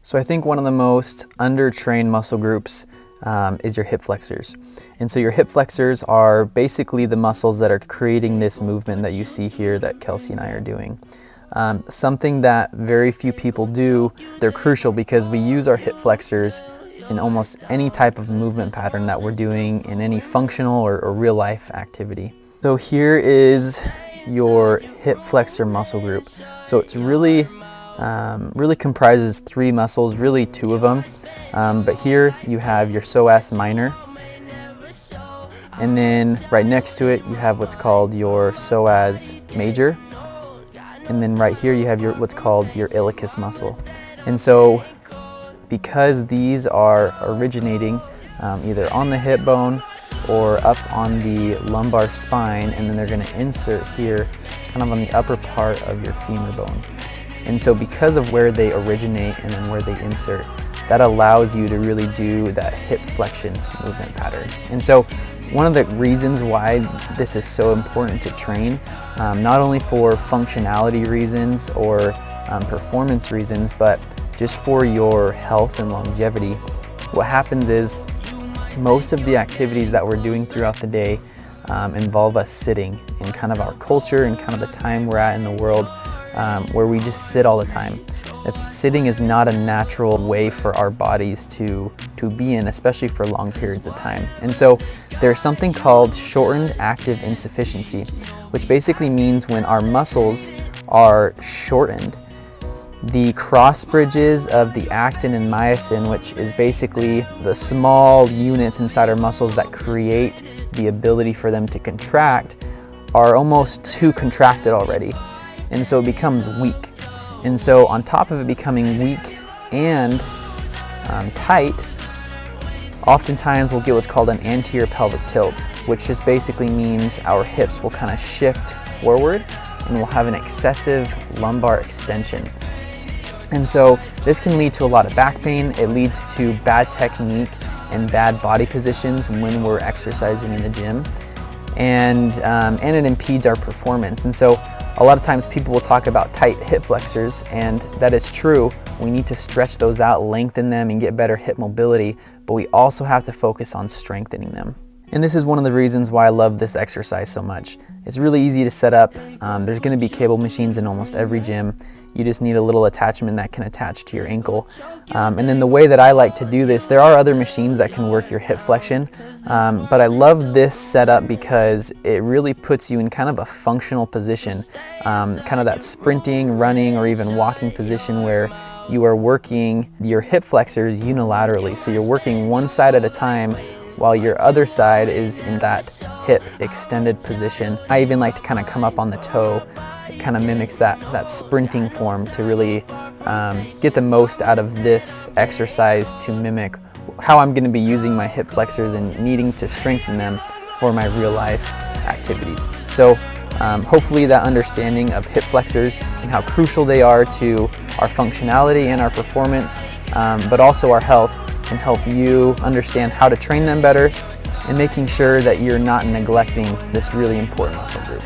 So I think one of the most under-trained muscle groups is your hip flexors. And so your hip flexors are basically the muscles that are creating this movement that you see here that Kelsey and I are doing. Something that very few people do. They're crucial because we use our hip flexors in almost any type of movement pattern that we're doing in any functional or real life activity. So here is your hip flexor muscle group. So it's really comprises three muscles, really two of them. But here you have your psoas minor, and then right next to it you have what's called your psoas major, and then right here you have your what's called your iliacus muscle. And so because these are originating either on the hip bone or up on the lumbar spine, and then they're going to insert here kind of on the upper part of your femur bone. And so because of where they originate and then where they insert, that allows you to really do that hip flexion movement pattern. And so one of the reasons why this is so important to train, not only for functionality reasons or performance reasons, but just for your health and longevity, what happens is most of the activities that we're doing throughout the day involve us sitting in kind of our culture and kind of the time we're at in the world. Where we just sit all the time. Sitting is not a natural way for our bodies to be in, especially for long periods of time. And so there's something called shortened active insufficiency, which basically means when our muscles are shortened, the cross bridges of the actin and myosin, which is basically the small units inside our muscles that create the ability for them to contract, are almost too contracted already. And so it becomes weak. And so on top of it becoming weak and tight, oftentimes we'll get what's called an anterior pelvic tilt, which just basically means our hips will kind of shift forward and we'll have an excessive lumbar extension. And so this can lead to a lot of back pain. It leads to bad technique and bad body positions when we're exercising in the gym. And it impedes our performance. And so a lot of times people will talk about tight hip flexors, and that is true. We need to stretch those out, lengthen them, and get better hip mobility, but we also have to focus on strengthening them. And this is one of the reasons why I love this exercise so much. It's really easy to set up. There's going to be cable machines in almost every gym. You just need a little attachment that can attach to your ankle. And then the way that I like to do this, there are other machines that can work your hip flexion, but I love this setup because it really puts you in kind of a functional position, kind of that sprinting, running, or even walking position where you are working your hip flexors unilaterally. So you're working one side at a time while your other side is in that hip extended position. I even like to kind of come up on the toe. It kind of mimics that sprinting form to really get the most out of this exercise to mimic how I'm going to be using my hip flexors and needing to strengthen them for my real life activities. So hopefully that understanding of hip flexors and how crucial they are to our functionality and our performance, but also our health, can help you understand how to train them better and making sure that you're not neglecting this really important muscle group.